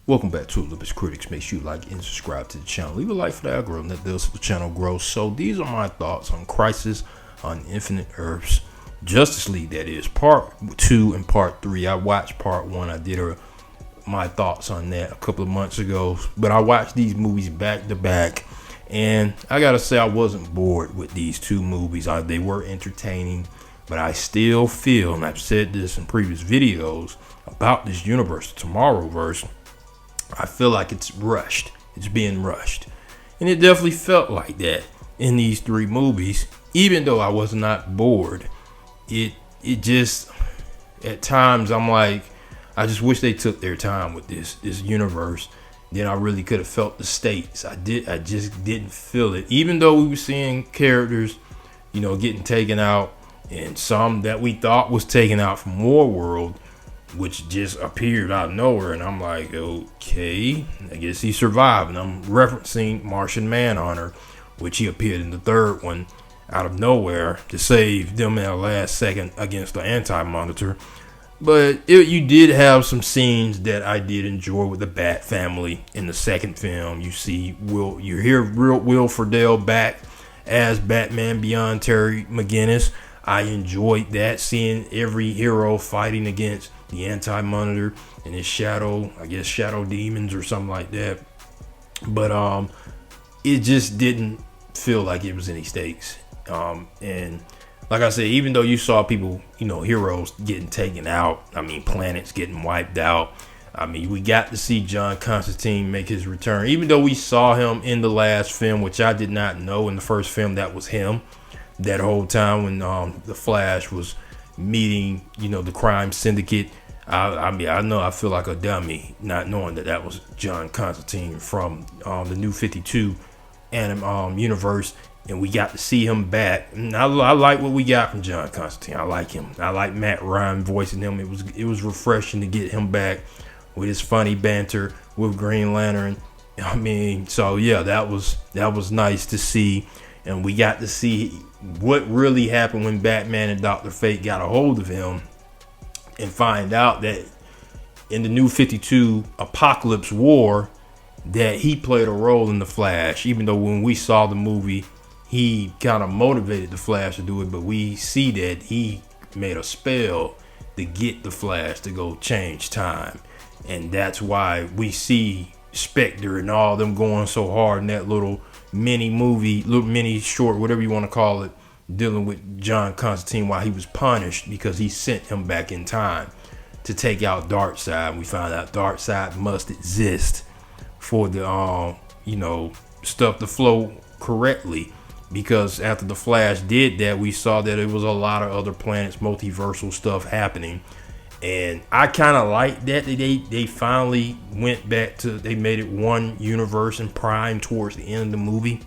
Welcome back to Olympus Critics. Make sure you like and subscribe to the channel. Leave a like for the algorithm that does so the channel grows. So these are my thoughts on Crisis on Infinite Earths, Justice League, that is, part 2 and part 3. I watched part 1. I did my thoughts on that a couple of months ago, but I watched these movies back to back, and I gotta say I wasn't bored with these two movies. They were entertaining, but I still feel, and I've said this in previous videos about this universe, the Tomorrowverse, I feel like it's rushed. It's being rushed. And it definitely felt like that in these three movies. Even though I was not bored, it just, at times I'm like, I just wish they took their time with this universe. Then I really could have felt the stakes. I just didn't feel it. Even though we were seeing characters, getting taken out, and some that we thought was taken out from Warworld, which just appeared out of nowhere, and I'm like, okay, I guess he survived. And I'm referencing Martian Manhunter, which he appeared in the third one out of nowhere to save them in the last second against the Anti-Monitor. But you did have some scenes that I did enjoy with the Bat family in the second film. You hear Will Friedle back as Batman beyond Terry McGinnis. I enjoyed that, seeing every hero fighting against the Anti-Monitor and his shadow demons or something like that. But it just didn't feel like it was any stakes. And like I said, even though you saw people, heroes getting taken out, planets getting wiped out. We got to see John Constantine make his return, even though we saw him in the last film, which I did not know in the first film that was him. That whole time when the Flash was meeting, the crime syndicate, I feel like a dummy not knowing that was John Constantine from the New 52 universe, and we got to see him back. And I like what we got from John Constantine. I like him. I like Matt Ryan voicing him. It was refreshing to get him back with his funny banter with Green Lantern. So yeah, that was nice to see, and we got to see what really happened when Batman and Dr. Fate got a hold of him, and find out that in the New 52 Apocalypse War that he played a role in the Flash. Even though when we saw the movie, he kind of motivated the Flash to do it, but we see that he made a spell to get the Flash to go change time. And that's why we see Spectre and all them going so hard in that little mini short, whatever you want to call it, dealing with John Constantine while he was punished because he sent him back in time to take out Darkseid. We found out Darkseid must exist for the stuff to flow correctly, because after the Flash did that, we saw that it was a lot of other planets, multiversal stuff happening. And I kind of like that they finally went back to, they made it one universe and Prime towards the end of the movie.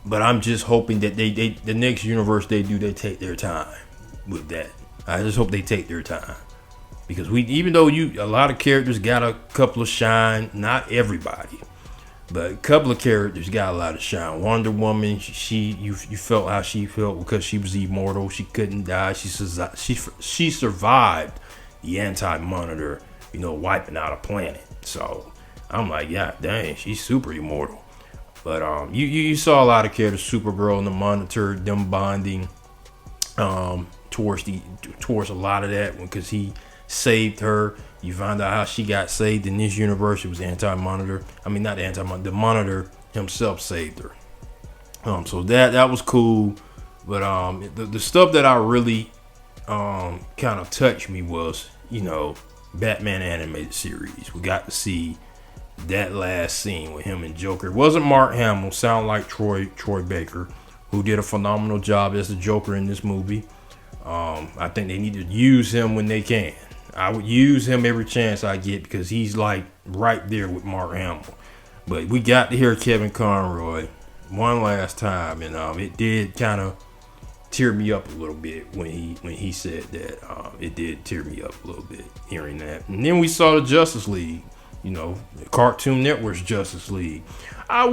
But I'm just hoping that the next universe they take their time with that. I just hope they take their time, because even though a lot of characters got a couple of shine, not everybody, but a couple of characters got a lot of shine. Wonder Woman, you felt how she felt because she was immortal. She couldn't die. She survived the Anti-Monitor, wiping out a planet. So I'm like, yeah, dang, she's super immortal. But you saw a lot of characters, Supergirl and the Monitor, them bonding towards a lot of that, because he saved her. You find out how she got saved in this universe. It was Anti-Monitor. Not the Anti-Monitor. The Monitor himself saved her. So that was cool. But the stuff that I really kind of touched me was, Batman animated series. We got to see that last scene with him and Joker. It wasn't Mark Hamill. Sound like Troy Baker, who did a phenomenal job as the Joker in this movie. I think they need to use him when they can. I would use him every chance I get, because he's like right there with Mark Hamill. But we got to hear Kevin Conroy one last time, and it did kind of tear me up a little bit when he said that. It did tear me up a little bit hearing that. And then we saw the Justice League, Cartoon Network's Justice League. I'm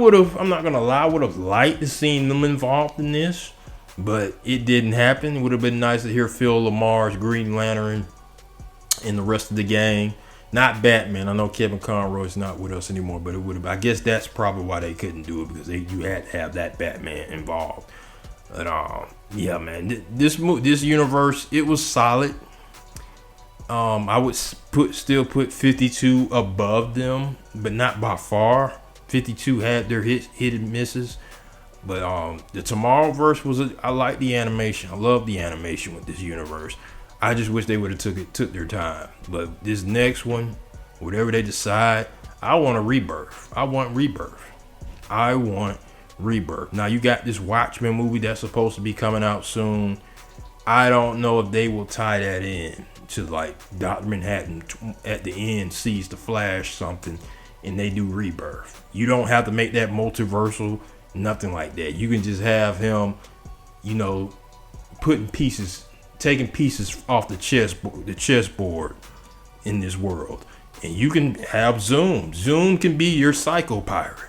not gonna lie, I would have liked to see them involved in this, but it didn't happen. It would have been nice to hear Phil Lamar's Green Lantern and the rest of the gang Not Batman. I know Kevin Conroy's not with us anymore, but it would have. I guess that's probably why they couldn't do it, because you had to have that Batman involved. But yeah, man, this universe, it was solid. I would still put 52 above them, but not by far. 52 had their hit and misses, but the Tomorrowverse I like the animation. I love the animation with this universe. I just wish they would have took their time. But this next one, whatever they decide, I want a rebirth. I want rebirth. Now you got this Watchmen movie that's supposed to be coming out soon. I don't know if they will tie that in to like Dr. Manhattan at the end sees the Flash something and they do rebirth. You don't have to make that multiversal, nothing like that. You can just have him, taking pieces off the chessboard in this world. And you can have Zoom. Zoom can be your psycho pirate.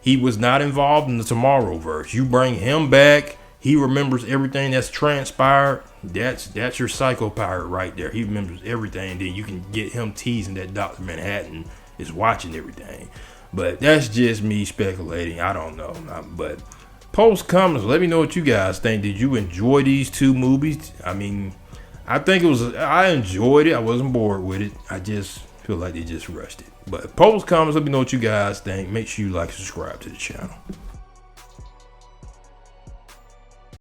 He was not involved in the Tomorrowverse. You bring him back. He remembers everything that's transpired. That's your psycho pirate right there. He remembers everything. Then you can get him teasing that Dr. Manhattan is watching everything. But that's just me speculating. I don't know. But post comments, let me know what you guys think. Did you enjoy these two movies? I mean, I enjoyed it. I wasn't bored with it. I just feel like they just rushed it. But post comments, let me know what you guys think. Make sure you like and subscribe to the channel.